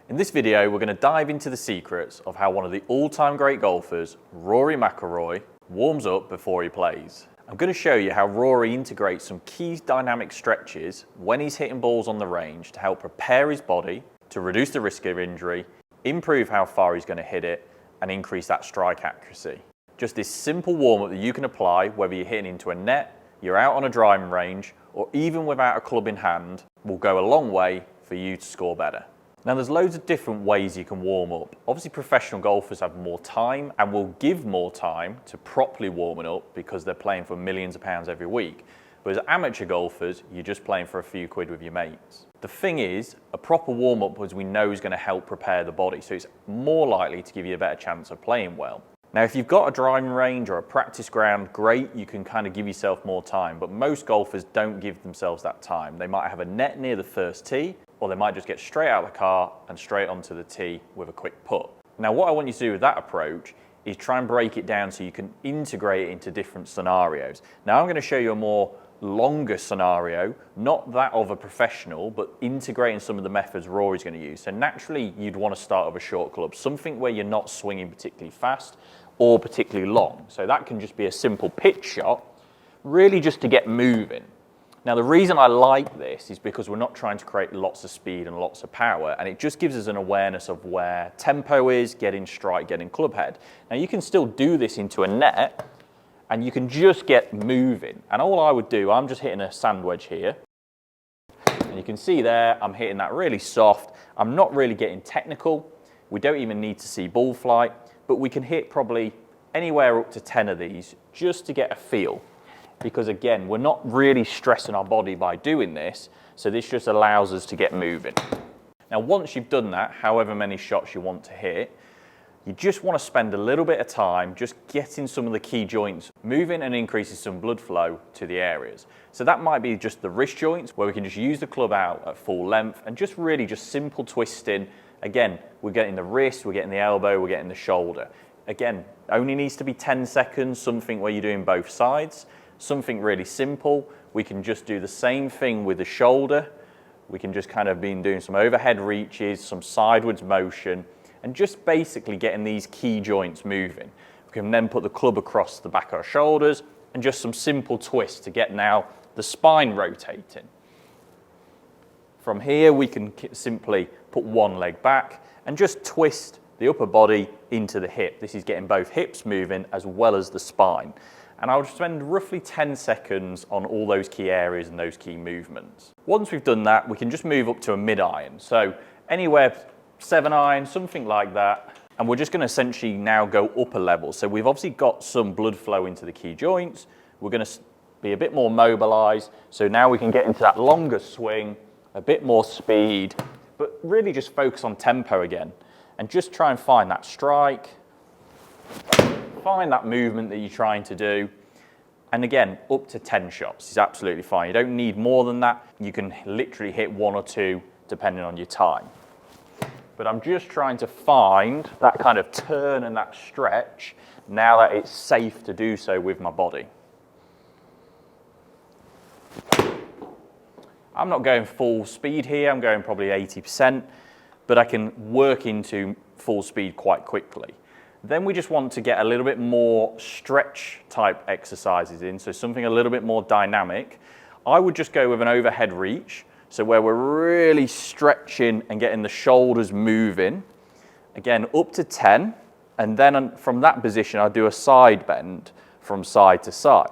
In this video, we're going to dive into the secrets of how one of the all-time great golfers, Rory McIlroy, warms up before he plays. I'm going to show you how Rory integrates some key dynamic stretches when he's hitting balls on the range to help prepare his body, to reduce the risk of injury, improve how far he's going to hit it, and increase that strike accuracy. Just this simple warm-up that you can apply whether you're hitting into a net, you're out on a driving range, or even without a club in hand, will go a long way for you to score better. Now there's loads of different ways you can warm up. Obviously professional golfers have more time and will give more time to properly warming up because they're playing for millions of pounds every week. But as amateur golfers, you're just playing for a few quid with your mates. The thing is, a proper warm-up, as we know, is going to help prepare the body, so it's more likely to give you a better chance of playing well. Now if you've got a driving range or a practice ground, great, you can kind of give yourself more time, but most golfers don't give themselves that time. They might have a net near the first tee, or they might just get straight out of the car and straight onto the tee with a quick putt. Now what I want you to do with that approach is try and break it down so you can integrate it into different scenarios. Now I'm going to show you a more longer scenario, not that of a professional, but integrating some of the methods Rory's going to use. So naturally you'd want to start with a short club, something where you're not swinging particularly fast or particularly long. So that can just be a simple pitch shot, really just to get moving. Now the reason I like this is because we're not trying to create lots of speed and lots of power, and it just gives us an awareness of where tempo is, getting strike, getting club head. Now you can still do this into a net, and you can just get moving. And all I would do, I'm just hitting a sand wedge here, and you can see there, I'm hitting that really soft. I'm not really getting technical. We don't even need to see ball flight, but we can hit probably anywhere up to 10 of these just to get a feel. Because again, we're not really stressing our body by doing this, so this just allows us to get moving. Now once you've done that, however many shots you want to hit, you just want to spend a little bit of time just getting some of the key joints moving and increasing some blood flow to the areas. So that might be just the wrist joints, where we can just use the club out at full length and just really just simple twisting. Again, we're getting the wrist, we're getting the elbow, we're getting the shoulder. Again, only needs to be 10 seconds, something where you're doing both sides. Something really simple. We can just do the same thing with the shoulder. We can just kind of be doing some overhead reaches, some sideways motion, and just basically getting these key joints moving. We can then put the club across the back of our shoulders and just some simple twists to get now the spine rotating. From here, we can simply put one leg back and just twist the upper body into the hip. This is getting both hips moving as well as the spine. And I'll spend roughly 10 seconds on all those key areas and those key movements. Once we've done that, we can just move up to a mid-iron. So anywhere 7-iron, something like that. And we're just going to essentially now go up a level. So we've obviously got some blood flow into the key joints. We're going to be a bit more mobilized. So now we can get into that longer swing, a bit more speed, but really just focus on tempo again. And just try and find that strike. Find that movement that you're trying to do. And again, up to 10 shots is absolutely fine. You don't need more than that. You can literally hit 1 or 2 depending on your time. But I'm just trying to find that kind of turn and that stretch now that it's safe to do so with my body. I'm not going full speed here. I'm going probably 80%, but I can work into full speed quite quickly. Then we just want to get a little bit more stretch type exercises in, so something a little bit more dynamic. I would just go with an overhead reach, so where we're really stretching and getting the shoulders moving. Again, up to 10, and then from that position, I do a side bend from side to side.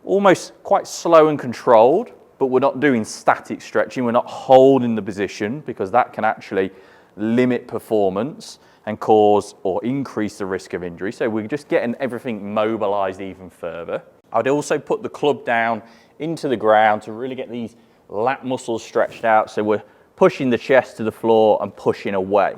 Almost quite slow and controlled, but we're not doing static stretching. We're not holding the position because that can actually limit performance and cause or increase the risk of injury. So we're just getting everything mobilized even further. I'd also put the club down into the ground to really get these lat muscles stretched out. So we're pushing the chest to the floor and pushing away.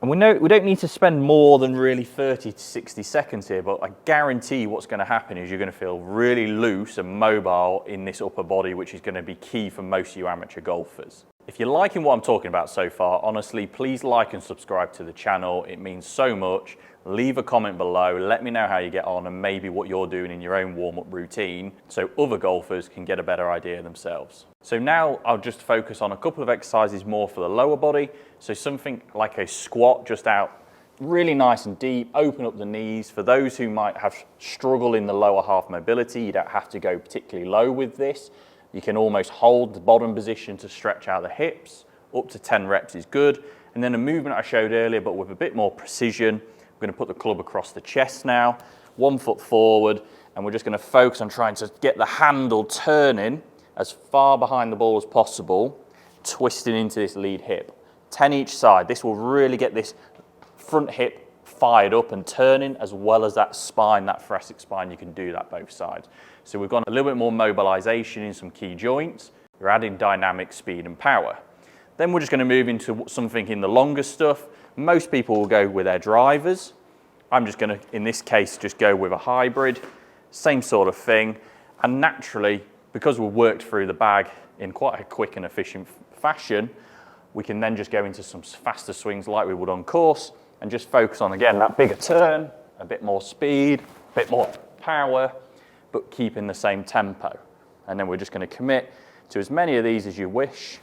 And we know we don't need to spend more than really 30 to 60 seconds here, but I guarantee what's going to happen is you're going to feel really loose and mobile in this upper body, which is going to be key for most of you amateur golfers. If you're liking what I'm talking about so far, honestly, please like and subscribe to the channel. It means so much. leave a comment below, let me know how you get on and maybe what you're doing in your own warm-up routine so other golfers can get a better idea themselves. So now I'll just focus on a couple of exercises more for the lower body. So something like a squat just out really nice and deep, open up the knees. For those who might have struggle in the lower half mobility, you don't have to go particularly low with this. You can almost hold the bottom position to stretch out the hips. Up to 10 reps is good. And then a movement I showed earlier, but with a bit more precision. I'm going to put the club across the chest now, 1 foot forward, and we're just going to focus on trying to get the handle turning as far behind the ball as possible, twisting into this lead hip. 10 each side. This will really get this front hip fired up and turning, as well as that spine, that thoracic spine. You can do that both sides. So we've got a little bit more mobilization in some key joints. We're adding dynamic speed and power. Then we're just going to move into something in the longer stuff. Most people will go with their drivers. I'm just going to, in this case, just go with a hybrid, same sort of thing. And naturally, because we've worked through the bag in quite a quick and efficient fashion, we can then just go into some faster swings like we would on course and just focus on, again, that bigger turn, a bit more speed, a bit more power, but keeping the same tempo. And then we're just going to commit to as many of these as you wish.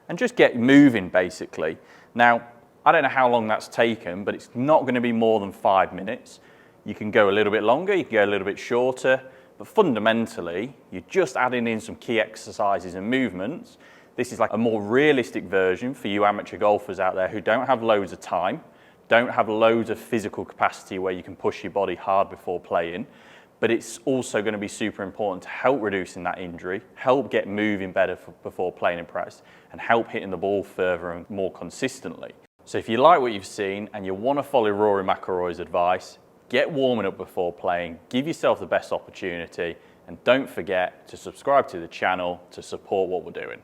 And just get moving, basically. Now, I don't know how long that's taken, but it's not going to be more than 5 minutes. You can go a little bit longer, you can go a little bit shorter, but fundamentally, you're just adding in some key exercises and movements. This is like a more realistic version for you amateur golfers out there who don't have loads of time, don't have loads of physical capacity where you can push your body hard before playing. But it's also going to be super important to help reducing that injury, help get moving better before playing in practice, and help hitting the ball further and more consistently. So if you like what you've seen and you want to follow Rory McIlroy's advice, get warming up before playing, give yourself the best opportunity, and don't forget to subscribe to the channel to support what we're doing.